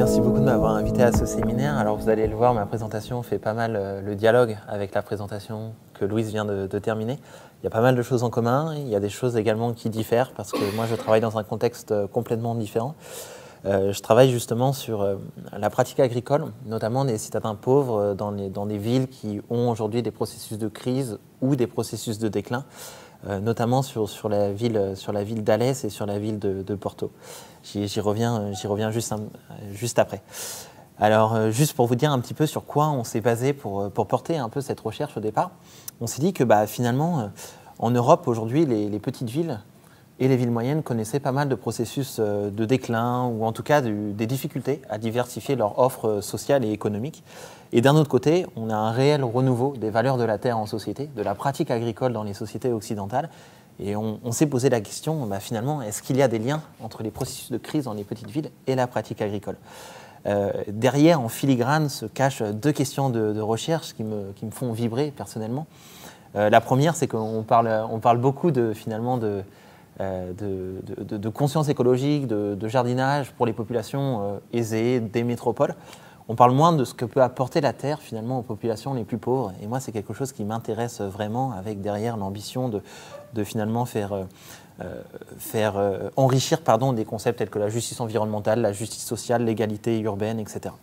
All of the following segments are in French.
Merci beaucoup de m'avoir invité à ce séminaire. Alors vous allez le voir, ma présentation fait pas mal le dialogue avec la présentation que Louise vient de terminer. Il y a pas mal de choses en commun, il y a des choses également qui diffèrent parce que moi je travaille dans un contexte complètement différent. Je travaille justement sur la pratique agricole, notamment des citadins pauvres dans des villes qui ont aujourd'hui des processus de crise ou des processus de déclin. Notamment sur la ville d'Alès et sur la ville de Porto. J'y reviens juste après. Alors, juste pour vous dire un petit peu sur quoi on s'est basé pour porter un peu cette recherche au départ, on s'est dit que finalement, en Europe, aujourd'hui, les petites villes et les villes moyennes connaissaient pas mal de processus de déclin ou en tout cas des difficultés à diversifier leur offre sociale et économique. Et d'un autre côté, on a un réel renouveau des valeurs de la terre en société, de la pratique agricole dans les sociétés occidentales. Et on s'est posé la question, finalement, est-ce qu'il y a des liens entre les processus de crise dans les petites villes et la pratique agricole ? Derrière, en filigrane, se cachent deux questions de recherche qui me font vibrer personnellement. La première, c'est qu'on parle beaucoup de conscience écologique, de jardinage pour les populations aisées des métropoles. On parle moins de ce que peut apporter la terre finalement aux populations les plus pauvres. Et moi, c'est quelque chose qui m'intéresse vraiment, avec derrière l'ambition de finalement faire enrichir des concepts tels que la justice environnementale, la justice sociale, l'égalité urbaine, etc.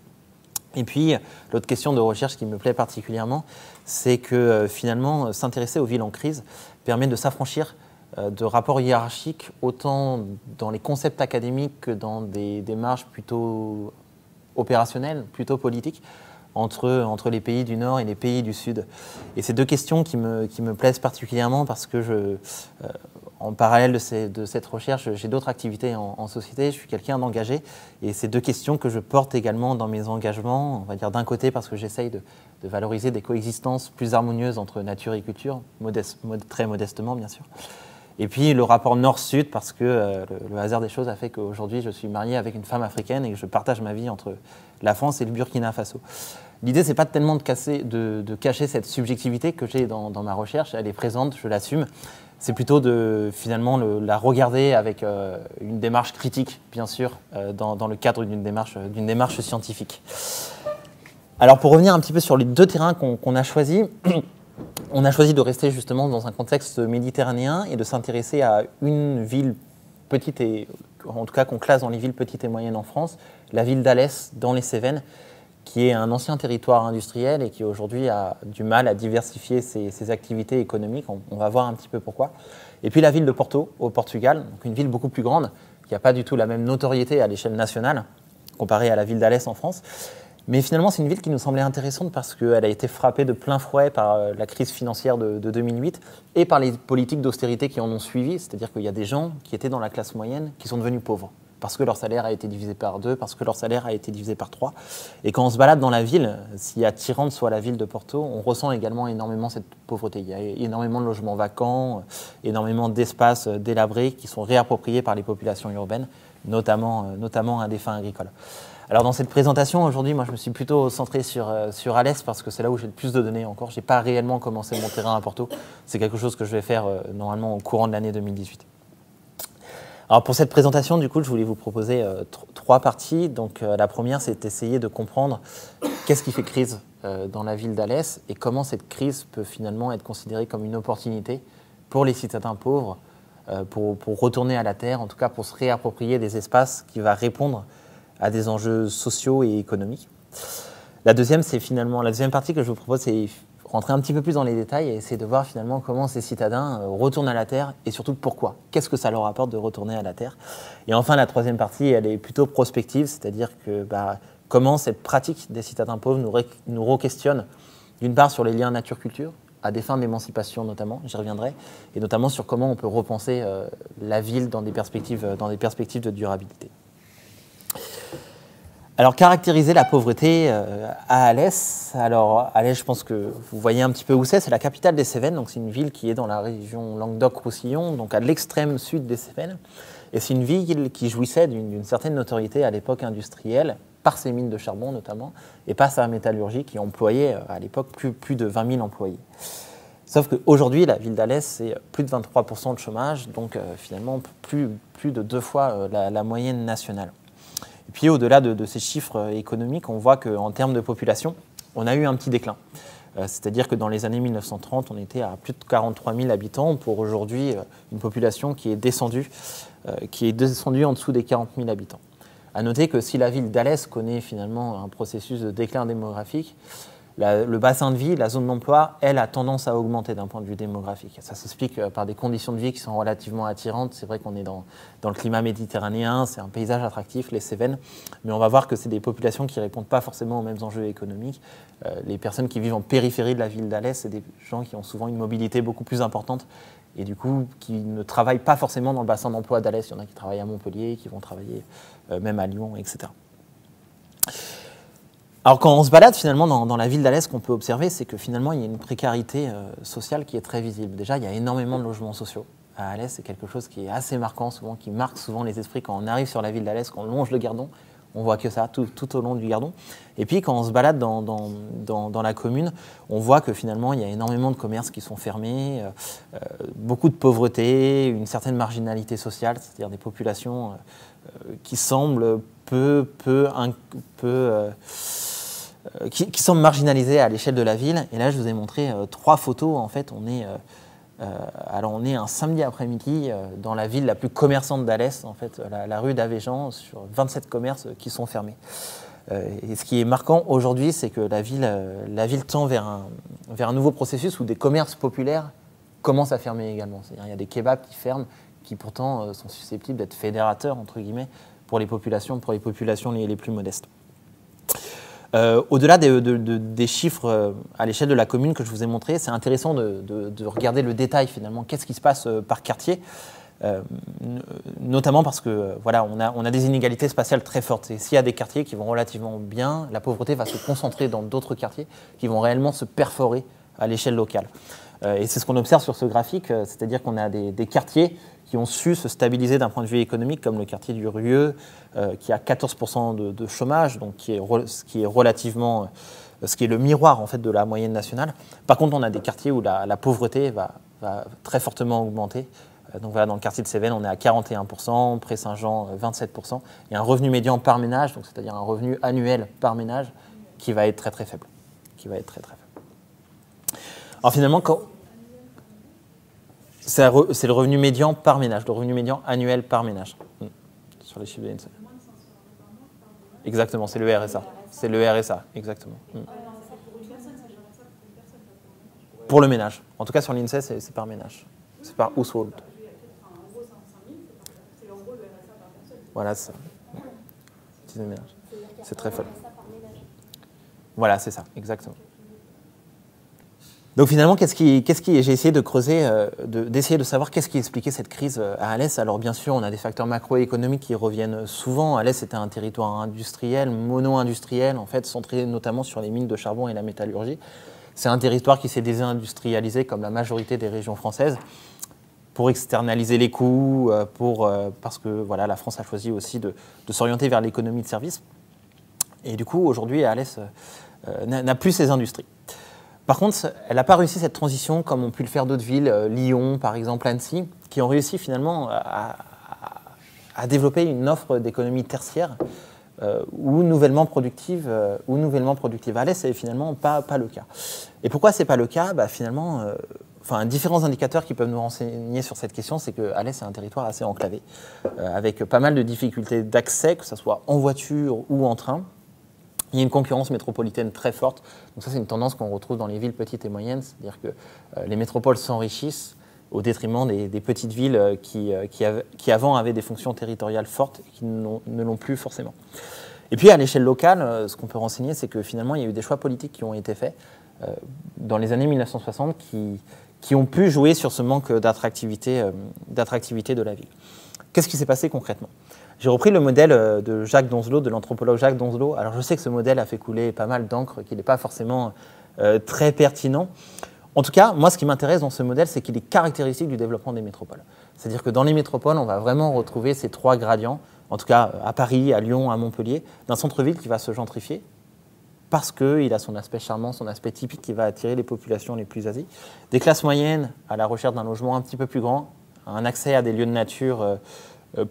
Et puis, l'autre question de recherche qui me plaît particulièrement, c'est que finalement, s'intéresser aux villes en crise permet de s'affranchir de rapports hiérarchiques, autant dans les concepts académiques que dans des démarches plutôt opérationnelles, plutôt politiques, entre les pays du Nord et les pays du Sud. Et ces deux questions qui me plaisent particulièrement parce que en parallèle de cette recherche, j'ai d'autres activités en société, je suis quelqu'un d'engagé, et ces deux questions que je porte également dans mes engagements, on va dire d'un côté parce que j'essaye de valoriser des coexistences plus harmonieuses entre nature et culture, très modestement bien sûr. Et puis le rapport nord-sud, parce que le hasard des choses a fait qu'aujourd'hui je suis marié avec une femme africaine et que je partage ma vie entre la France et le Burkina Faso. L'idée, c'est pas tellement de cacher cette subjectivité que j'ai dans ma recherche, elle est présente, je l'assume. C'est plutôt de finalement la regarder avec une démarche critique, bien sûr, dans le cadre d'une démarche scientifique. Alors pour revenir un petit peu sur les deux terrains qu'on a choisis, on a choisi de rester justement dans un contexte méditerranéen et de s'intéresser à une ville petite, et en tout cas qu'on classe dans les villes petites et moyennes en France, la ville d'Alès dans les Cévennes, qui est un ancien territoire industriel et qui aujourd'hui a du mal à diversifier ses activités économiques. On va voir un petit peu pourquoi. Et puis la ville de Porto, au Portugal, donc une ville beaucoup plus grande, qui n'a pas du tout la même notoriété à l'échelle nationale, comparée à la ville d'Alès en France. Mais finalement, c'est une ville qui nous semblait intéressante parce qu'elle a été frappée de plein fouet par la crise financière de 2008 et par les politiques d'austérité qui en ont suivi. C'est-à-dire qu'il y a des gens qui étaient dans la classe moyenne qui sont devenus pauvres parce que leur salaire a été divisé par 2, parce que leur salaire a été divisé par 3. Et quand on se balade dans la ville, si attirante soit la ville de Porto, on ressent également énormément cette pauvreté. Il y a énormément de logements vacants, énormément d'espaces délabrés qui sont réappropriés par les populations urbaines, notamment à des fins agricoles. Alors dans cette présentation, aujourd'hui, moi je me suis plutôt centré sur Alès parce que c'est là où j'ai le plus de données encore. Je n'ai pas réellement commencé mon terrain à Porto. C'est quelque chose que je vais faire normalement au courant de l'année 2018. Alors pour cette présentation, du coup, je voulais vous proposer trois parties. Donc la première, c'est d'essayer de comprendre qu'est-ce qui fait crise dans la ville d'Alès et comment cette crise peut finalement être considérée comme une opportunité pour les citadins pauvres pour retourner à la terre, en tout cas pour se réapproprier des espaces qui va répondre à des enjeux sociaux et économiques. La deuxième partie que je vous propose, c'est rentrer un petit peu plus dans les détails et essayer de voir finalement comment ces citadins retournent à la terre et surtout pourquoi. Qu'est-ce que ça leur apporte de retourner à la terre ? Et enfin, la troisième partie, elle est plutôt prospective, c'est-à-dire que comment cette pratique des citadins pauvres nous re-questionne, d'une part sur les liens nature-culture, à des fins d'émancipation notamment, j'y reviendrai, et notamment sur comment on peut repenser la ville dans des perspectives de durabilité. Alors, caractériser la pauvreté à Alès. Alors, Alès, je pense que vous voyez un petit peu où c'est la capitale des Cévennes, donc c'est une ville qui est dans la région Languedoc-Roussillon, donc à l'extrême sud des Cévennes. Et c'est une ville qui jouissait d'une certaine notoriété à l'époque industrielle, par ses mines de charbon notamment, et par sa métallurgie qui employait à l'époque plus de 20 000 employés. Sauf qu'aujourd'hui, la ville d'Alès, c'est plus de 23% de chômage, donc finalement plus de 2 fois la moyenne nationale. Et puis au-delà de ces chiffres économiques, on voit qu'en termes de population, on a eu un petit déclin. C'est-à-dire que dans les années 1930, on était à plus de 43 000 habitants pour aujourd'hui une population qui est descendue en dessous des 40 000 habitants. À noter que si la ville d'Alès connaît finalement un processus de déclin démographique, le bassin de vie, la zone d'emploi, elle a tendance à augmenter d'un point de vue démographique. Ça s'explique par des conditions de vie qui sont relativement attirantes. C'est vrai qu'on est dans le climat méditerranéen, c'est un paysage attractif, les Cévennes, mais on va voir que c'est des populations qui ne répondent pas forcément aux mêmes enjeux économiques. Les personnes qui vivent en périphérie de la ville d'Alès, c'est des gens qui ont souvent une mobilité beaucoup plus importante et du coup qui ne travaillent pas forcément dans le bassin d'emploi d'Alès. Il y en a qui travaillent à Montpellier, qui vont travailler même à Lyon, etc. Alors quand on se balade finalement dans la ville d'Alès, ce qu'on peut observer, c'est que finalement il y a une précarité sociale qui est très visible. Déjà, il y a énormément de logements sociaux. À Alès, c'est quelque chose qui est assez marquant, souvent, qui marque souvent les esprits quand on arrive sur la ville d'Alès, quand on longe le Gardon. On voit que ça tout au long du Gardon. Et puis quand on se balade dans la commune, on voit que finalement il y a énormément de commerces qui sont fermés, beaucoup de pauvreté, une certaine marginalité sociale, c'est-à-dire des populations qui semblent qui semblent marginalisées à l'échelle de la ville. Et là, je vous ai montré 3 photos. En fait, on est un samedi après-midi dans la ville la plus commerçante d'Alès, en fait, la rue d'Avéjan, sur 27 commerces qui sont fermés. Et ce qui est marquant aujourd'hui, c'est que la ville tend vers un nouveau processus où des commerces populaires commencent à fermer également. C'est-à-dire, il y a des kebabs qui ferment, qui pourtant sont susceptibles d'être fédérateurs, entre guillemets, pour les populations les plus modestes. Au-delà des chiffres à l'échelle de la commune que je vous ai montré, c'est intéressant de regarder le détail finalement. Qu'est-ce qui se passe par quartier, notamment parce que voilà, on a des inégalités spatiales très fortes. Et s'il y a des quartiers qui vont relativement bien, la pauvreté va se concentrer dans d'autres quartiers qui vont réellement se perforer à l'échelle locale. Et c'est ce qu'on observe sur ce graphique, c'est-à-dire qu'on a des quartiers qui ont su se stabiliser d'un point de vue économique, comme le quartier du Rieux, qui a 14% de chômage, donc ce qui est le miroir en fait de la moyenne nationale. Par contre, on a des quartiers où la pauvreté va très fortement augmenter. Donc voilà, dans le quartier de Cévennes, on est à 41%, Pré-Saint-Jean 27%. Il y a un revenu médian par ménage, donc c'est-à-dire un revenu annuel par ménage, qui va être très très faible. Alors finalement, c'est le revenu médian par ménage, le revenu médian annuel par ménage, sur les chiffres de l'INSEE. Exactement, c'est le RSA. C'est le RSA, exactement. Pour le ménage. En tout cas, sur l'INSEE, c'est par ménage. C'est par household. Voilà, c'est ça. C'est très faible. Voilà, c'est ça, exactement. Donc finalement, j'ai essayé de creuser, d'essayer de savoir qu'est-ce qui expliquait cette crise à Alès. Alors bien sûr, on a des facteurs macroéconomiques qui reviennent souvent. Alès était un territoire industriel, mono-industriel, en fait, centré notamment sur les mines de charbon et la métallurgie. C'est un territoire qui s'est désindustrialisé comme la majorité des régions françaises pour externaliser les coûts, parce que voilà, la France a choisi aussi de s'orienter vers l'économie de service. Et du coup, aujourd'hui, Alès n'a plus ces industries. Par contre, elle n'a pas réussi cette transition comme ont pu le faire d'autres villes, Lyon par exemple, Annecy, qui ont réussi finalement à développer une offre d'économie tertiaire ou nouvellement productive. Alès, c'est finalement pas le cas. Et pourquoi c'est pas le cas ? Finalement, différents indicateurs qui peuvent nous renseigner sur cette question, c'est que Alès est un territoire assez enclavé, avec pas mal de difficultés d'accès, que ce soit en voiture ou en train. Il y a une concurrence métropolitaine très forte. Donc ça, c'est une tendance qu'on retrouve dans les villes petites et moyennes. C'est-à-dire que les métropoles s'enrichissent au détriment des petites villes qui avant avaient des fonctions territoriales fortes et qui ne l'ont plus forcément. Et puis à l'échelle locale, ce qu'on peut renseigner, c'est que finalement, il y a eu des choix politiques qui ont été faits dans les années 1960 qui ont pu jouer sur ce manque d'attractivité de la ville. Qu'est-ce qui s'est passé concrètement ? J'ai repris le modèle de Jacques Donzelot, de l'anthropologue Jacques Donzelot. Alors je sais que ce modèle a fait couler pas mal d'encre, qu'il n'est pas forcément très pertinent. En tout cas, moi ce qui m'intéresse dans ce modèle, c'est qu'il est caractéristique du développement des métropoles. C'est-à-dire que dans les métropoles, on va vraiment retrouver ces 3 gradients, en tout cas à Paris, à Lyon, à Montpellier, d'un centre-ville qui va se gentrifier, parce qu'il a son aspect charmant, son aspect typique qui va attirer les populations les plus aisées. Des classes moyennes à la recherche d'un logement un petit peu plus grand, un accès à des lieux de nature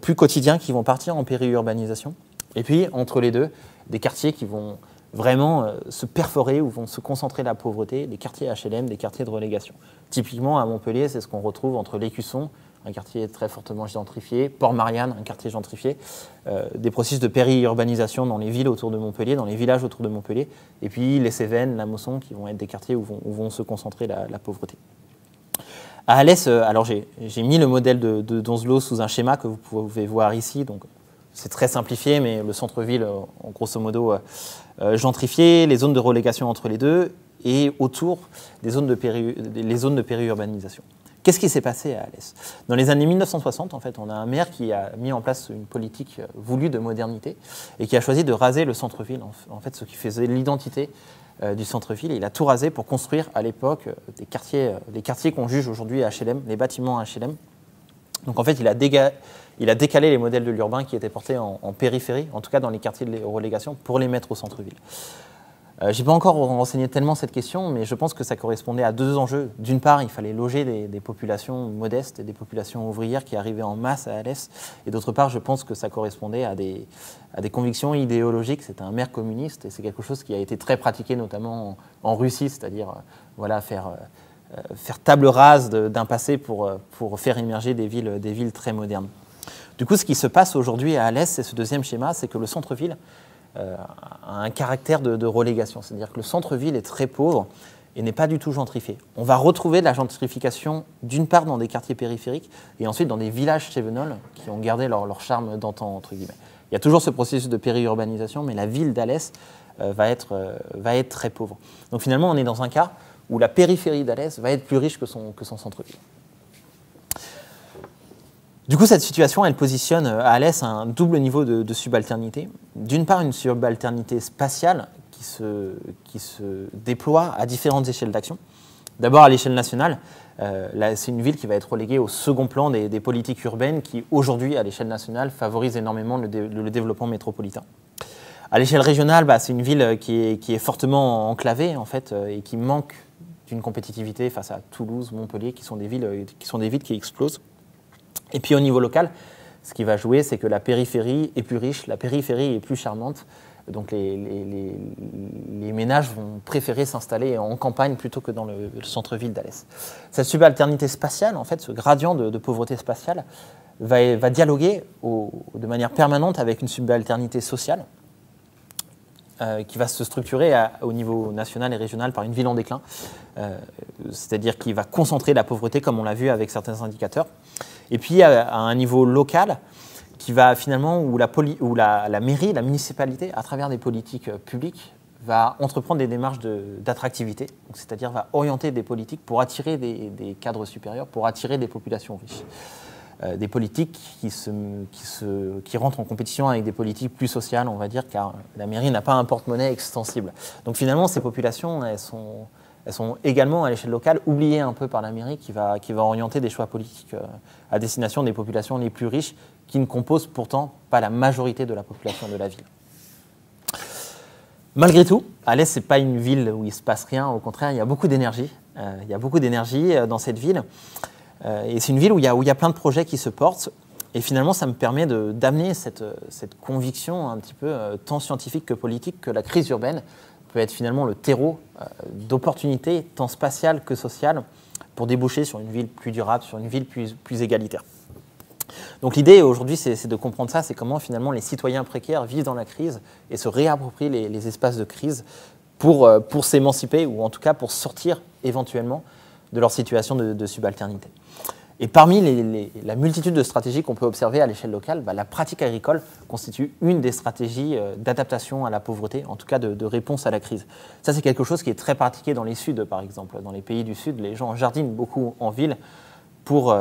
plus quotidiens qui vont partir en périurbanisation. Et puis, entre les deux, des quartiers qui vont vraiment se perforer, où vont se concentrer la pauvreté, des quartiers HLM, des quartiers de relégation. Typiquement, à Montpellier, c'est ce qu'on retrouve entre l'Écusson, un quartier très fortement gentrifié, Port-Marianne, un quartier gentrifié, des processus de périurbanisation dans les villes autour de Montpellier, dans les villages autour de Montpellier, et puis les Cévennes, la Mosson, qui vont être des quartiers où vont se concentrer la pauvreté. À Alès, alors j'ai mis le modèle de Donzelot sous un schéma que vous pouvez voir ici, donc c'est très simplifié, mais le centre-ville, en grosso modo, gentrifié, les zones de relégation entre les deux, et autour des zones les zones de périurbanisation. Qu'est-ce qui s'est passé à Alès? Dans les années 1960, en fait, on a un maire qui a mis en place une politique voulue de modernité et qui a choisi de raser le centre-ville, en fait, ce qui faisait l'identité du centre-ville. Il a tout rasé pour construire à l'époque les quartiers qu'on juge aujourd'hui HLM, les bâtiments HLM. Donc en fait, il a décalé les modèles de l'urbain qui étaient portés en périphérie, en tout cas dans les quartiers de relégation, pour les mettre au centre-ville. Je n'ai pas encore renseigné tellement cette question, mais je pense que ça correspondait à deux enjeux. D'une part, il fallait loger des populations modestes et des populations ouvrières qui arrivaient en masse à Alès. Et d'autre part, je pense que ça correspondait à des convictions idéologiques. C'était un maire communiste et c'est quelque chose qui a été très pratiqué, notamment en Russie, c'est-à-dire voilà, faire table rase d'un passé pour faire émerger des villes très modernes. Du coup, ce qui se passe aujourd'hui à Alès, c'est ce deuxième schéma, c'est que le centre-ville a un caractère de relégation. C'est-à-dire que le centre-ville est très pauvre et n'est pas du tout gentrifié. On va retrouver de la gentrification d'une part dans des quartiers périphériques et ensuite dans des villages cévenols qui ont gardé leur charme d'antan, entre guillemets. Il y a toujours ce processus de périurbanisation, mais la ville d'Alès va être très pauvre. Donc finalement, on est dans un cas où la périphérie d'Alès va être plus riche que son centre-ville. Du coup, cette situation, elle positionne à Alès un double niveau de subalternité. D'une part, une subalternité spatiale qui se déploie à différentes échelles d'action. D'abord, à l'échelle nationale, c'est une ville qui va être reléguée au second plan des politiques urbaines qui, aujourd'hui, à l'échelle nationale, favorisent énormément le développement métropolitain. À l'échelle régionale, c'est une ville qui est fortement enclavée, en fait, et qui manque d'une compétitivité face à Toulouse, Montpellier, qui sont des villes qui explosent. Et puis au niveau local, ce qui va jouer, c'est que la périphérie est plus riche, la périphérie est plus charmante. Donc les ménages vont préférer s'installer en campagne plutôt que dans le centre-ville d'Alès. Cette subalternité spatiale, en fait, ce gradient de pauvreté spatiale, va dialoguer de manière permanente avec une subalternité sociale qui va se structurer au niveau national et régional par une ville en déclin, c'est-à-dire qui va concentrer la pauvreté, comme on l'a vu avec certains indicateurs. Et puis à un niveau local, qui va finalement, où la mairie, la municipalité, à travers des politiques publiques, va entreprendre des démarches d'attractivité, c'est-à-dire va orienter des politiques pour attirer des cadres supérieurs, pour attirer des populations riches. Des politiques qui rentrent en compétition avec des politiques plus sociales, on va dire, car la mairie n'a pas un porte-monnaie extensible. Donc finalement, ces populations, elles sont également à l'échelle locale oubliées un peu par la mairie qui va orienter des choix politiques à destination des populations les plus riches qui ne composent pourtant pas la majorité de la population de la ville. Malgré tout, Alès, ce n'est pas une ville où il ne se passe rien, au contraire, il y a beaucoup d'énergie. Il y a beaucoup d'énergie dans cette ville. Et c'est une ville où il y a plein de projets qui se portent. Et finalement, ça me permet d'amener cette conviction un petit peu tant scientifique que politique que la crise urbaine peut être finalement le terreau d'opportunités tant spatiales que sociales pour déboucher sur une ville plus durable, sur une ville plus égalitaire. Donc l'idée aujourd'hui, c'est de comprendre ça, c'est comment finalement les citoyens précaires vivent dans la crise et se réapproprient les espaces de crise pour s'émanciper ou en tout cas pour sortir éventuellement de leur situation de subalternité. Et parmi la multitude de stratégies qu'on peut observer à l'échelle locale, la pratique agricole constitue une des stratégies d'adaptation à la pauvreté, en tout cas de réponse à la crise. Ça, c'est quelque chose qui est très pratiqué dans les Suds, par exemple. Dans les pays du Sud, les gens jardinent beaucoup en ville pour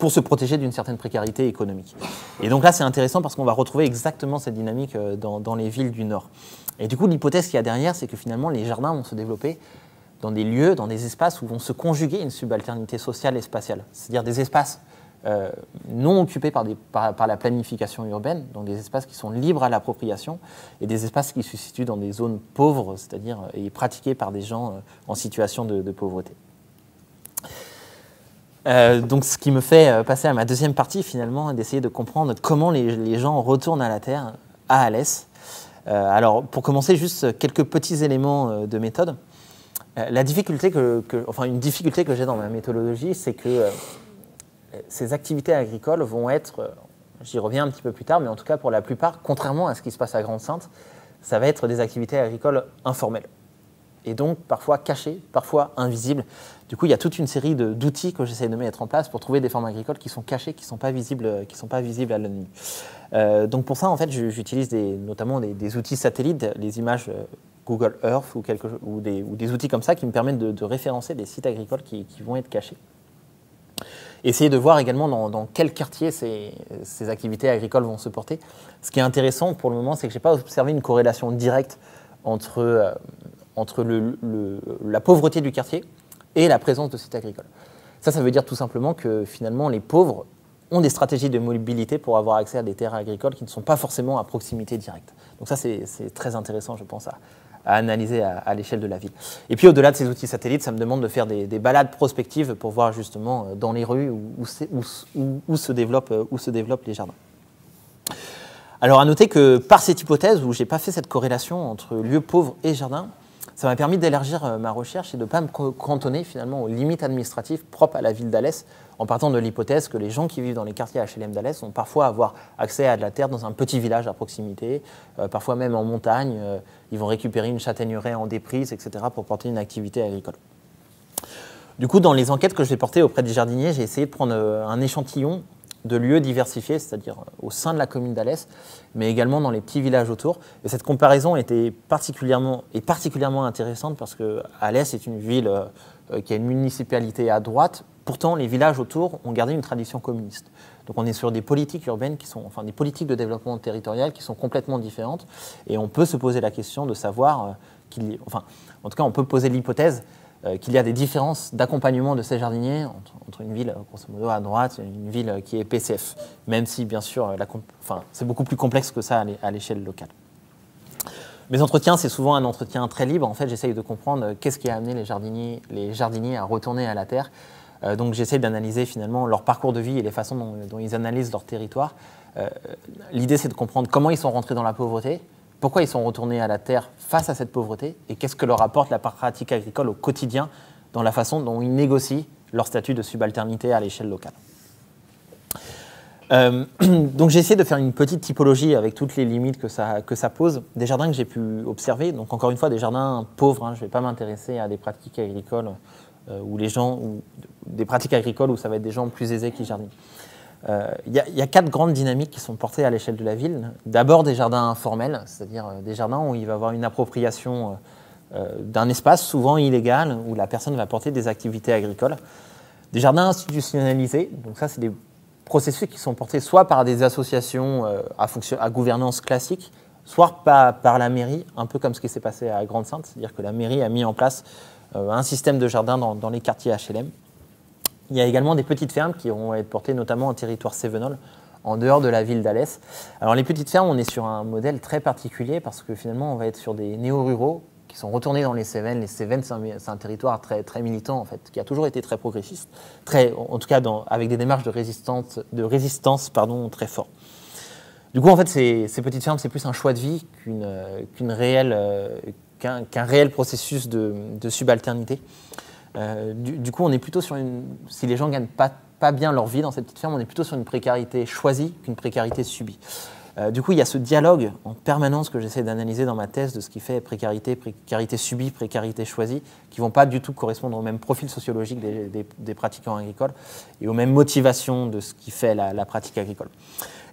se protéger d'une certaine précarité économique. Et donc là, c'est intéressant parce qu'on va retrouver exactement cette dynamique dans les villes du Nord. Et du coup, l'hypothèse qu'il y a derrière, c'est que finalement, les jardins vont se développer dans des lieux, dans des espaces où vont se conjuguer une subalternité sociale et spatiale. C'est-à-dire des espaces non occupés par la planification urbaine, donc des espaces qui sont libres à l'appropriation, et des espaces qui se situent dans des zones pauvres, c'est-à-dire et pratiqués par des gens en situation de pauvreté. Donc ce qui me fait passer à ma deuxième partie finalement, d'essayer de comprendre comment les gens retournent à la terre à Alès. Alors, pour commencer, juste quelques petits éléments de méthode. Une difficulté que j'ai dans ma méthodologie, c'est que ces activités agricoles vont être, j'y reviens un petit peu plus tard, mais en tout cas pour la plupart, contrairement à ce qui se passe à Grande-Synthe, ça va être des activités agricoles informelles. Et donc parfois cachées, parfois invisibles. Du coup, il y a toute une série d'outils que j'essaie de mettre en place pour trouver des formes agricoles qui sont cachées, qui ne sont pas visibles à l'œil nu. Donc pour ça, en fait, j'utilise notamment des outils satellites, les images Google Earth ou des outils comme ça qui me permettent de référencer des sites agricoles qui vont être cachés. Essayer de voir également dans quel quartier ces activités agricoles vont se porter. Ce qui est intéressant pour le moment, c'est que je n'ai pas observé une corrélation directe entre la pauvreté du quartier et la présence de sites agricoles. Ça veut dire tout simplement que finalement les pauvres ont des stratégies de mobilité pour avoir accès à des terres agricoles qui ne sont pas forcément à proximité directe. Donc ça c'est très intéressant, je pense, à analyser à l'échelle de la ville. Et puis au-delà de ces outils satellites, ça me demande de faire des balades prospectives pour voir justement dans les rues où se développent les jardins. Alors à noter que par cette hypothèse où je n'ai pas fait cette corrélation entre lieux pauvres et jardins, ça m'a permis d'élargir ma recherche et de ne pas me cantonner finalement aux limites administratives propres à la ville d'Alès, en partant de l'hypothèse que les gens qui vivent dans les quartiers HLM d'Alès vont parfois avoir accès à de la terre dans un petit village à proximité, parfois même en montagne. Ils vont récupérer une châtaigneraie en déprise, etc. pour porter une activité agricole. Du coup, dans les enquêtes que j'ai portées auprès des jardiniers, j'ai essayé de prendre un échantillon de lieux diversifiés, c'est-à-dire au sein de la commune d'Alès, mais également dans les petits villages autour. Et cette comparaison était particulièrement intéressante parce que Alès est une ville qui a une municipalité à droite. Pourtant, les villages autour ont gardé une tradition communiste. Donc on est sur des politiques urbaines des politiques de développement territorial qui sont complètement différentes. Et on peut se poser la question de savoir en tout cas, on peut poser l'hypothèse qu'il y a des différences d'accompagnement de ces jardiniers entre une ville, grosso modo, à droite et une ville qui est PCF, même si, bien sûr, c'est beaucoup plus complexe que ça à l'échelle locale. Mes entretiens, c'est souvent un entretien très libre. En fait, j'essaye de comprendre qu'est-ce qui a amené les jardiniers à retourner à la terre. Donc, j'essaie d'analyser finalement leur parcours de vie et les façons dont ils analysent leur territoire. L'idée, c'est de comprendre comment ils sont rentrés dans la pauvreté, pourquoi ils sont retournés à la terre face à cette pauvreté et qu'est-ce que leur apporte la pratique agricole au quotidien dans la façon dont ils négocient leur statut de subalternité à l'échelle locale. Donc j'ai essayé de faire une petite typologie avec toutes les limites que ça pose, des jardins que j'ai pu observer, donc encore une fois des jardins pauvres, je ne vais pas m'intéresser à des pratiques agricoles ou des pratiques agricoles où ça va être des gens plus aisés qui jardinent. Il y a 4 grandes dynamiques qui sont portées à l'échelle de la ville. D'abord des jardins informels, c'est-à-dire des jardins où il va y avoir une appropriation d'un espace, souvent illégal, où la personne va porter des activités agricoles. Des jardins institutionnalisés, donc ça c'est des processus qui sont portés soit par des associations à gouvernance classique, soit par la mairie, un peu comme ce qui s'est passé à Grande-Synthe, c'est-à-dire que la mairie a mis en place un système de jardins dans les quartiers HLM. Il y a également des petites fermes qui vont être portées notamment en territoire cévenol, en dehors de la ville d'Alès. Alors les petites fermes, on est sur un modèle très particulier parce que finalement on va être sur des néo-ruraux qui sont retournés dans les Cévennes. Les Cévennes, c'est un territoire très, très militant en fait, qui a toujours été très progressiste, en tout cas avec des démarches de résistance très fortes. Du coup en fait ces petites fermes, c'est plus un choix de vie qu'un réel processus de subalternité. Du coup, on est plutôt sur si les gens ne gagnent pas bien leur vie dans cette petite ferme, on est plutôt sur une précarité choisie qu'une précarité subie. Du coup, il y a ce dialogue en permanence que j'essaie d'analyser dans ma thèse de ce qui fait précarité subie, précarité choisie, qui ne vont pas du tout correspondre au même profil sociologique des pratiquants agricoles et aux mêmes motivations de ce qui fait la pratique agricole.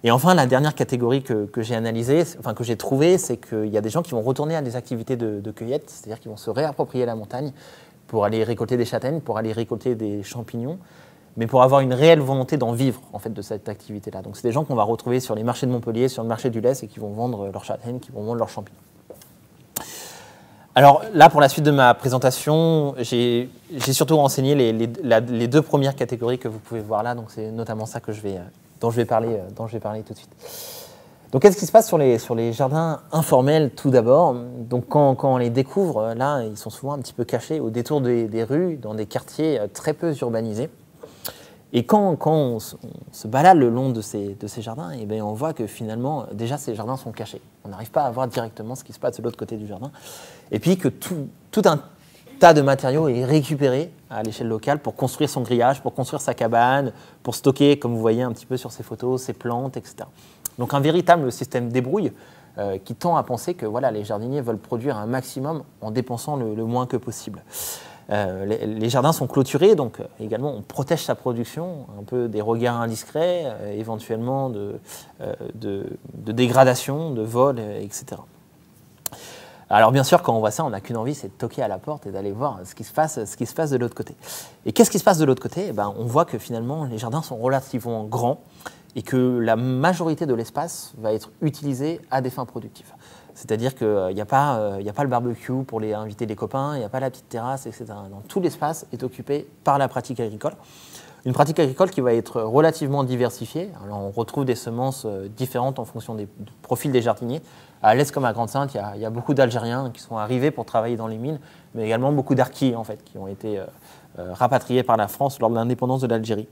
Et enfin, la dernière catégorie que j'ai analysée, que j'ai trouvée, c'est qu'il y a des gens qui vont retourner à des activités de cueillette, c'est-à-dire qu'ils vont se réapproprier la montagne, pour aller récolter des châtaignes, pour aller récolter des champignons, mais pour avoir une réelle volonté d'en vivre en fait, de cette activité-là. Donc c'est des gens qu'on va retrouver sur les marchés de Montpellier, sur le marché du Lez, et qui vont vendre leurs châtaignes, qui vont vendre leurs champignons. Alors là, pour la suite de ma présentation, j'ai surtout renseigné les 2 premières catégories que vous pouvez voir là, donc c'est notamment ça dont je vais parler tout de suite. Donc, qu'est-ce qui se passe sur les jardins informels tout d'abord? Donc, quand on les découvre, là, ils sont souvent un petit peu cachés au détour des rues, dans des quartiers très peu urbanisés. Et quand on se balade le long de ces jardins, eh bien, on voit que finalement, déjà, ces jardins sont cachés. On n'arrive pas à voir directement ce qui se passe de l'autre côté du jardin. Et puis que tout un tas de matériaux est récupéré à l'échelle locale pour construire son grillage, pour construire sa cabane, pour stocker, comme vous voyez un petit peu sur ces photos, ses plantes, etc. Donc un véritable système débrouille qui tend à penser que voilà, les jardiniers veulent produire un maximum en dépensant le moins que possible. Les jardins sont clôturés, donc également on protège sa production, un peu des regards indiscrets, éventuellement de dégradation, de vol, etc. Alors bien sûr, quand on voit ça, on n'a qu'une envie, c'est de toquer à la porte et d'aller voir ce qui se passe de l'autre côté. Et qu'est-ce qui se passe de l'autre côté ? On voit que finalement, les jardins sont relativement grands et que la majorité de l'espace va être utilisé à des fins productives. C'est-à-dire qu'il n'y a pas le barbecue pour inviter les copains, il n'y a pas la petite terrasse, etc. Donc, tout l'espace est occupé par la pratique agricole. Une pratique agricole qui va être relativement diversifiée. Alors, on retrouve des semences différentes en fonction du profil des jardiniers. À l'Est comme à Grande-Synthe, il y a beaucoup d'Algériens qui sont arrivés pour travailler dans les mines, mais également beaucoup d'Harkis en fait, qui ont été rapatriés par la France lors de l'indépendance de l'Algérie.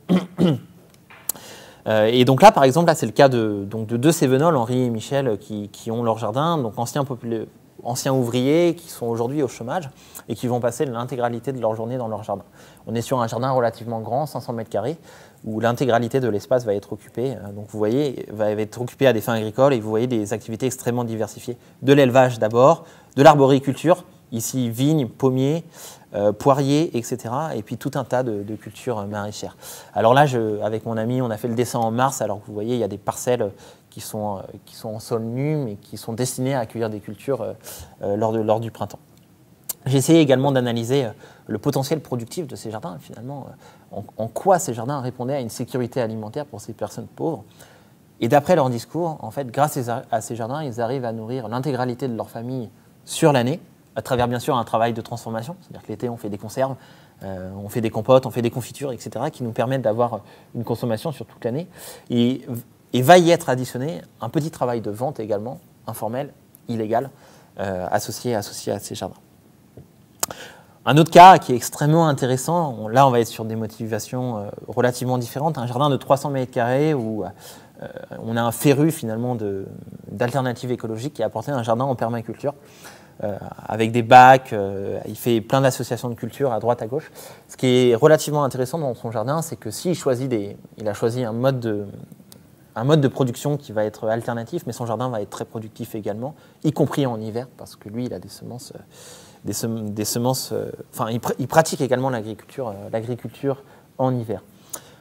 Et donc là, par exemple, là, c'est le cas de deux Cévenols, Henri et Michel, qui ont leur jardin, donc anciens ouvriers qui sont aujourd'hui au chômage et qui vont passer l'intégralité de leur journée dans leur jardin. On est sur un jardin relativement grand, 500 mètres carrés, où l'intégralité de l'espace va être occupée. Donc vous voyez, va être occupée à des fins agricoles et vous voyez des activités extrêmement diversifiées. De l'élevage d'abord, de l'arboriculture, ici vignes, pommiers, poiriers, etc. Et puis tout un tas de cultures maraîchères. Alors là, avec mon ami, on a fait le dessin en mars. Alors que vous voyez, il y a des parcelles qui sont en sol nu, mais qui sont destinées à accueillir des cultures lors du printemps. J'ai essayé également d'analyser le potentiel productif de ces jardins, finalement, en quoi ces jardins répondaient à une sécurité alimentaire pour ces personnes pauvres. Et d'après leur discours, en fait, grâce à ces jardins, ils arrivent à nourrir l'intégralité de leur famille sur l'année, à travers bien sûr un travail de transformation, c'est-à-dire que l'été on fait des conserves, on fait des compotes, on fait des confitures, etc., qui nous permettent d'avoir une consommation sur toute l'année. Et va y être additionné un petit travail de vente également, informel, illégal, associé à ces jardins. Un autre cas qui est extrêmement intéressant, là on va être sur des motivations relativement différentes, un jardin de 300 mètres carrés où on a un féru finalement d'alternatives écologiques qui a apporté un jardin en permaculture. Avec des bacs, il fait plein d'associations de culture à droite à gauche. Ce qui est relativement intéressant dans son jardin, c'est que s'il il a choisi un mode de production qui va être alternatif, mais son jardin va être très productif également, y compris en hiver, parce que lui, il a des semences. Il pratique également l'agriculture en hiver.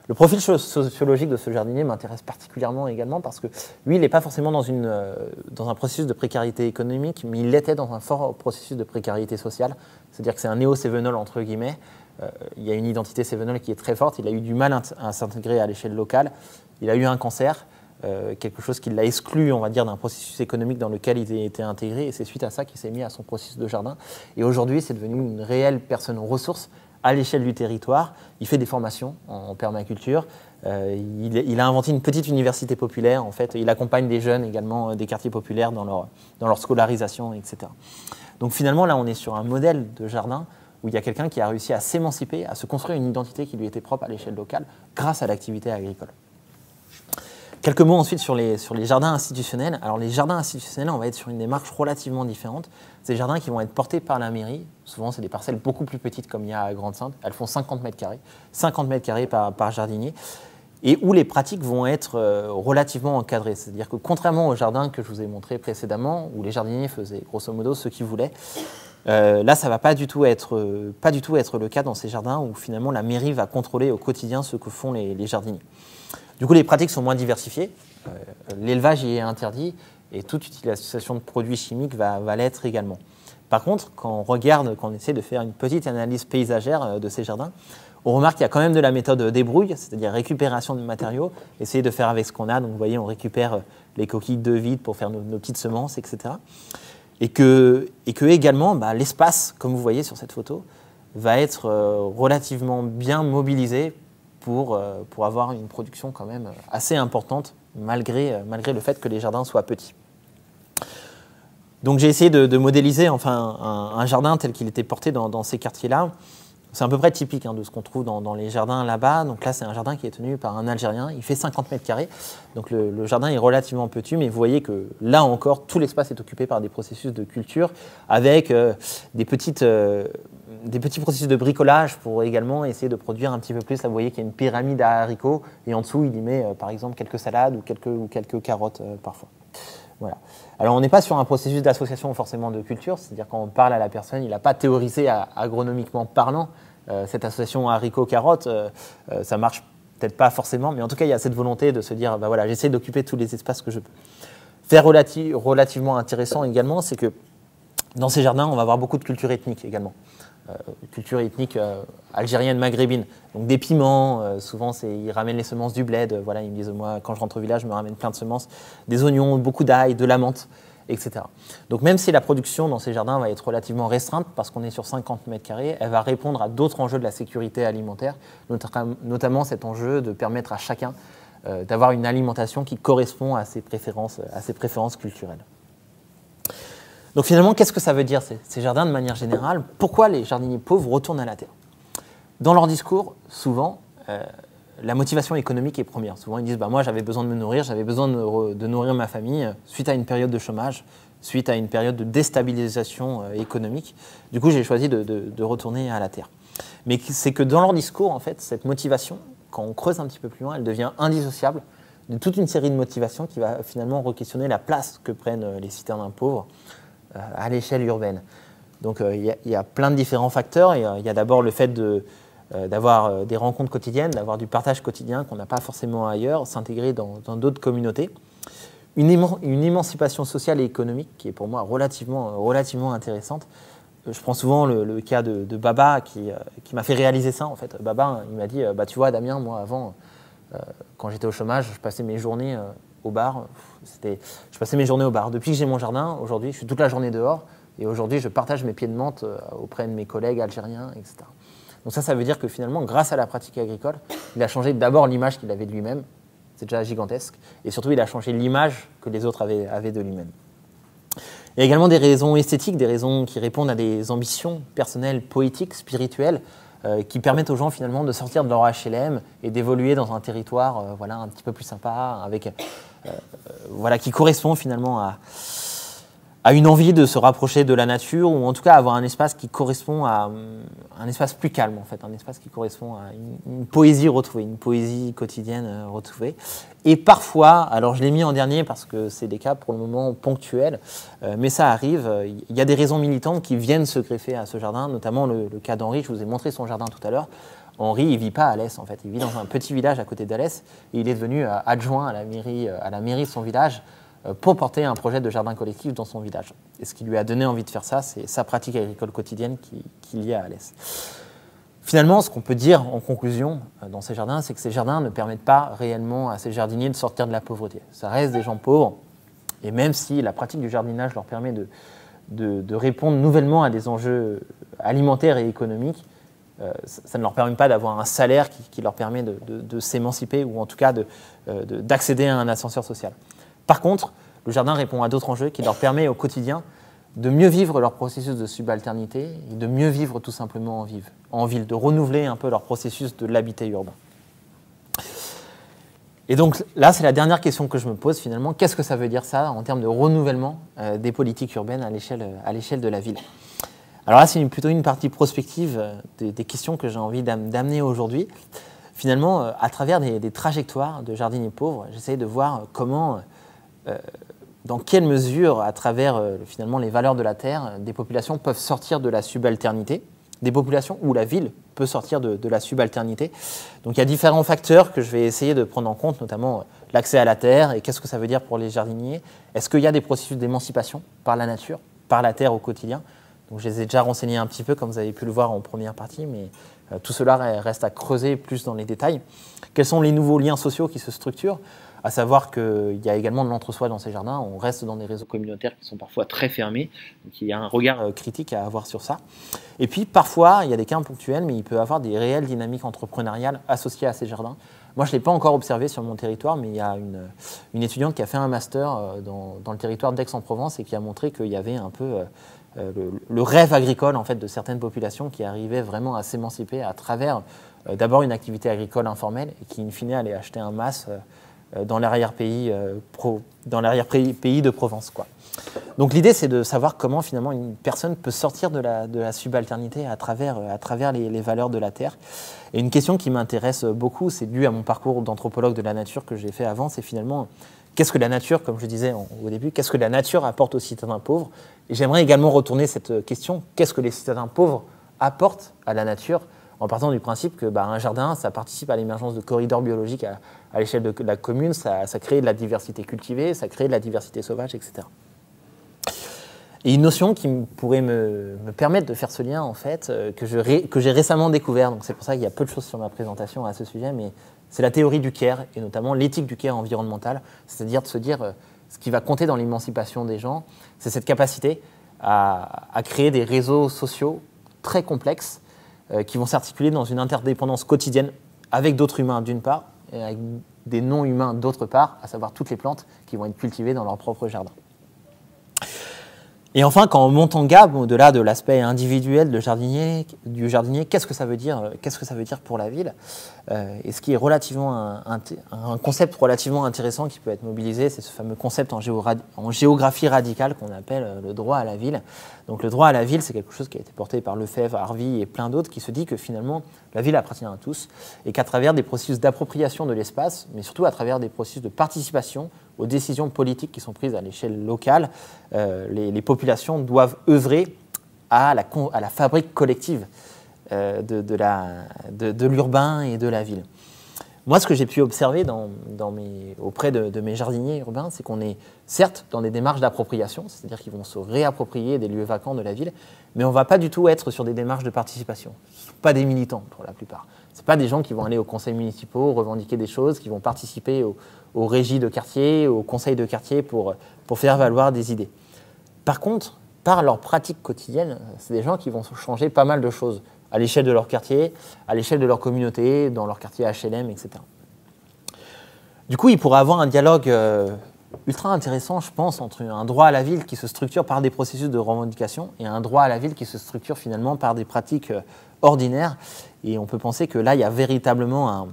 Le profil sociologique de ce jardinier m'intéresse particulièrement également parce que lui, il n'est pas forcément dans un processus de précarité économique, mais il l'était dans un fort processus de précarité sociale. C'est-à-dire que c'est un néo-Cévenol, entre guillemets. Il y a une identité Cévenol qui est très forte. Il a eu du mal à s'intégrer à l'échelle locale. Il a eu un cancer, quelque chose qui l'a exclu, on va dire, d'un processus économique dans lequel il était intégré. Et c'est suite à ça qu'il s'est mis à son processus de jardin. Et aujourd'hui, c'est devenu une réelle personne ressource à l'échelle du territoire. Il fait des formations en permaculture. Il a inventé une petite université populaire. En fait, il accompagne des jeunes également des quartiers populaires dans leur scolarisation, etc. Donc finalement, là, on est sur un modèle de jardin où il y a quelqu'un qui a réussi à s'émanciper, à se construire une identité qui lui était propre à l'échelle locale grâce à l'activité agricole. Quelques mots ensuite sur les jardins institutionnels. Alors les jardins institutionnels, on va être sur une démarche relativement différente. C'est des jardins qui vont être portés par la mairie. Souvent, c'est des parcelles beaucoup plus petites comme il y a à Grande-Synthe. Elles font 50 mètres carrés par jardinier. Et où les pratiques vont être relativement encadrées. C'est-à-dire que contrairement aux jardins que je vous ai montrés précédemment, où les jardiniers faisaient grosso modo ce qu'ils voulaient, là, ça ne va pas du tout être le cas dans ces jardins où finalement la mairie va contrôler au quotidien ce que font les jardiniers. Du coup, les pratiques sont moins diversifiées. L'élevage y est interdit et toute utilisation de produits chimiques va l'être également. Par contre, quand on essaie de faire une petite analyse paysagère de ces jardins, on remarque qu'il y a quand même de la méthode débrouille, c'est-à-dire récupération de matériaux, essayer de faire avec ce qu'on a. Donc vous voyez, on récupère les coquilles de vide pour faire nos petites semences, etc. Et que également, l'espace, comme vous voyez sur cette photo, va être relativement bien mobilisé pour avoir une production quand même assez importante, malgré le fait que les jardins soient petits. Donc j'ai essayé de modéliser un jardin tel qu'il était porté dans ces quartiers-là. C'est à peu près typique de ce qu'on trouve dans les jardins là-bas. Donc là, c'est un jardin qui est tenu par un Algérien. Il fait 50 mètres carrés. Donc le jardin est relativement petit, mais vous voyez que là encore, tout l'espace est occupé par des processus de culture avec des petits processus de bricolage pour également essayer de produire un petit peu plus. Là, vous voyez qu'il y a une pyramide à haricots et en dessous, il y met par exemple quelques salades ou quelques carottes parfois. Voilà. Alors, on n'est pas sur un processus d'association forcément de culture, c'est-à-dire quand on parle à la personne, il n'a pas théorisé agronomiquement parlant. Cette association haricots-carottes, ça marche peut-être pas forcément, mais en tout cas, il y a cette volonté de se dire, voilà, j'essaie d'occuper tous les espaces que je peux. Faire relativement intéressant également, c'est que dans ces jardins, on va avoir beaucoup de culture ethnique également. Culture ethnique algérienne, maghrébine. Donc des piments, souvent ils ramènent les semences du bled. Voilà, ils me disent, moi, quand je rentre au village, je me ramène plein de semences, des oignons, beaucoup d'ail, de la menthe, etc. Donc même si la production dans ces jardins va être relativement restreinte, parce qu'on est sur 50 mètres carrés, elle va répondre à d'autres enjeux de la sécurité alimentaire, notamment cet enjeu de permettre à chacun d'avoir une alimentation qui correspond à ses préférences culturelles. Donc finalement, qu'est-ce que ça veut dire ces jardins de manière générale? Pourquoi les jardiniers pauvres retournent à la terre? Dans leur discours, souvent, la motivation économique est première. Souvent, ils disent moi, j'avais besoin de me nourrir, j'avais besoin de nourrir ma famille suite à une période de chômage, suite à une période de déstabilisation économique. Du coup, j'ai choisi de retourner à la terre. Mais c'est que dans leur discours, en fait, cette motivation, quand on creuse un petit peu plus loin, elle devient indissociable de toute une série de motivations qui va finalement re-questionner la place que prennent les citadins pauvres à l'échelle urbaine. Donc il y a plein de différents facteurs. Il y a d'abord le fait d'avoir des rencontres quotidiennes, d'avoir du partage quotidien qu'on n'a pas forcément ailleurs, s'intégrer dans d'autres communautés. Une émancipation sociale et économique qui est pour moi relativement intéressante. Je prends souvent le cas de Baba qui m'a fait réaliser ça en fait. Baba, il m'a dit tu vois Damien, moi avant, quand j'étais au chômage, je passais mes journées au bar. Je passais mes journées au bar. Depuis que j'ai mon jardin, aujourd'hui, je suis toute la journée dehors. Et aujourd'hui, je partage mes pieds de menthe auprès de mes collègues algériens, etc. Donc ça veut dire que finalement, grâce à la pratique agricole, il a changé d'abord l'image qu'il avait de lui-même. C'est déjà gigantesque. Et surtout, il a changé l'image que les autres avaient de lui-même. Il y a également des raisons esthétiques, des raisons qui répondent à des ambitions personnelles, poétiques, spirituelles, qui permettent aux gens finalement de sortir de leur HLM et d'évoluer dans un territoire un petit peu plus sympa, avec, qui correspond finalement à une envie de se rapprocher de la nature, ou en tout cas avoir un espace qui correspond à un espace plus calme, en fait, un espace qui correspond à une poésie retrouvée, une poésie quotidienne retrouvée. Et parfois, alors je l'ai mis en dernier parce que c'est des cas pour le moment ponctuels, mais ça arrive, il y a des raisons militantes qui viennent se greffer à ce jardin, notamment le cas d'Henri. Je vous ai montré son jardin tout à l'heure. Henri, il ne vit pas à Alès, en fait. Il vit dans un petit village à côté d'Alès et il est devenu adjoint à la mairie de son village pour porter un projet de jardin collectif dans son village. Et ce qui lui a donné envie de faire ça, c'est sa pratique agricole quotidienne qui est liée à Alès. Finalement, ce qu'on peut dire en conclusion dans ces jardins, c'est que ces jardins ne permettent pas réellement à ces jardiniers de sortir de la pauvreté. Ça reste des gens pauvres, et même si la pratique du jardinage leur permet de répondre nouvellement à des enjeux alimentaires et économiques, ça ne leur permet pas d'avoir un salaire qui leur permet de s'émanciper, ou en tout cas d'accéder à un ascenseur social. Par contre, le jardin répond à d'autres enjeux qui leur permettent au quotidien de mieux vivre leur processus de subalternité et de mieux vivre tout simplement en ville, de renouveler un peu leur processus de l'habitat urbain. Et donc là, c'est la dernière question que je me pose finalement. Qu'est-ce que ça veut dire ça en termes de renouvellement des politiques urbaines à l'échelle de la ville? Alors là, c'est plutôt une partie prospective des questions que j'ai envie d'amener aujourd'hui. Finalement, à travers des trajectoires de jardiniers pauvres, j'essaie de voir comment... dans quelle mesure, à travers finalement les valeurs de la terre, des populations peuvent sortir de la subalternité, des populations où la ville peut sortir de la subalternité. Donc il y a différents facteurs que je vais essayer de prendre en compte, notamment l'accès à la terre et qu'est-ce que ça veut dire pour les jardiniers. Est-ce qu'il y a des processus d'émancipation par la nature, par la terre au quotidien? Donc je les ai déjà renseignés un petit peu, comme vous avez pu le voir en première partie, mais tout cela reste à creuser plus dans les détails. Quels sont les nouveaux liens sociaux qui se structurent? À savoir qu'il y a également de l'entre-soi dans ces jardins. On reste dans des réseaux communautaires qui sont parfois très fermés. Donc il y a un regard critique à avoir sur ça. Et puis parfois, il y a des cas ponctuels, mais il peut y avoir des réelles dynamiques entrepreneuriales associées à ces jardins. Moi, je ne l'ai pas encore observé sur mon territoire, mais il y a une étudiante qui a fait un master dans le territoire d'Aix-en-Provence et qui a montré qu'il y avait un peu le rêve agricole en fait, de certaines populations qui arrivaient vraiment à s'émanciper à travers d'abord une activité agricole informelle et qui, in fine, allait acheter un mas dans l'arrière-pays de Provence, quoi. Donc l'idée, c'est de savoir comment finalement une personne peut sortir de la subalternité à travers les valeurs de la terre. Et une question qui m'intéresse beaucoup, c'est dû à mon parcours d'anthropologue de la nature que j'ai fait avant, c'est finalement qu'est-ce que la nature, comme je disais au début, qu'est-ce que la nature apporte aux citoyens pauvres? Et j'aimerais également retourner cette question, qu'est-ce que les citoyens pauvres apportent à la nature, en partant du principe que un jardin, ça participe à l'émergence de corridors biologiques à l'échelle de la commune, ça crée de la diversité cultivée, ça crée de la diversité sauvage, etc. Et une notion qui pourrait me permettre de faire ce lien, en fait, que j'ai récemment découvert, donc c'est pour ça qu'il y a peu de choses sur ma présentation à ce sujet, mais c'est la théorie du care, et notamment l'éthique du care environnemental, c'est-à-dire de se dire ce qui va compter dans l'émancipation des gens, c'est cette capacité à créer des réseaux sociaux très complexes qui vont s'articuler dans une interdépendance quotidienne avec d'autres humains d'une part, et avec des non-humains d'autre part, à savoir toutes les plantes qui vont être cultivées dans leur propre jardin. Et enfin, quand on monte en gamme, au-delà de l'aspect individuel du jardinier, qu'est-ce que ça veut dire pour la ville? Et ce qui est un concept relativement intéressant qui peut être mobilisé, c'est ce fameux concept en géographie radicale qu'on appelle le droit à la ville. Donc le droit à la ville, c'est quelque chose qui a été porté par Lefebvre, Harvey et plein d'autres, qui se dit que finalement, la ville appartient à tous et qu'à travers des processus d'appropriation de l'espace, mais surtout à travers des processus de participation aux décisions politiques qui sont prises à l'échelle locale, les populations doivent œuvrer à la fabrique collective de l'urbain et de la ville. Moi, ce que j'ai pu observer auprès de mes jardiniers urbains, c'est qu'on est certes dans des démarches d'appropriation, c'est-à-dire qu'ils vont se réapproprier des lieux vacants de la ville, mais on ne va pas du tout être sur des démarches de participation. Ce ne sont pas des militants pour la plupart. Ce ne sont pas des gens qui vont aller aux conseils municipaux, revendiquer des choses, qui vont participer aux régies de quartier, aux conseils de quartier pour faire valoir des idées. Par contre, par leur pratique quotidienne, c'est des gens qui vont changer pas mal de choses à l'échelle de leur quartier, à l'échelle de leur communauté, dans leur quartier HLM, etc. Du coup, il pourrait avoir un dialogue ultra intéressant, je pense, entre un droit à la ville qui se structure par des processus de revendication et un droit à la ville qui se structure finalement par des pratiques ordinaires. Et on peut penser que là, il y a véritablement,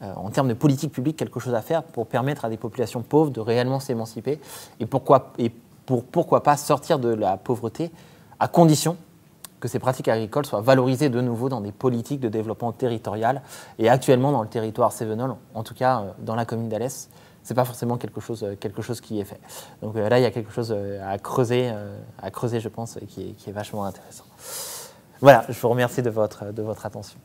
en termes de politique publique, quelque chose à faire pour permettre à des populations pauvres de réellement s'émanciper et pourquoi pas sortir de la pauvreté, à condition que ces pratiques agricoles soient valorisées de nouveau dans des politiques de développement territorial. Et actuellement, dans le territoire cévenol, en tout cas dans la commune d'Alès, ce n'est pas forcément quelque chose qui est fait. Donc là, il y a quelque chose à creuser, je pense, et qui est vachement intéressant. Voilà, je vous remercie de votre attention.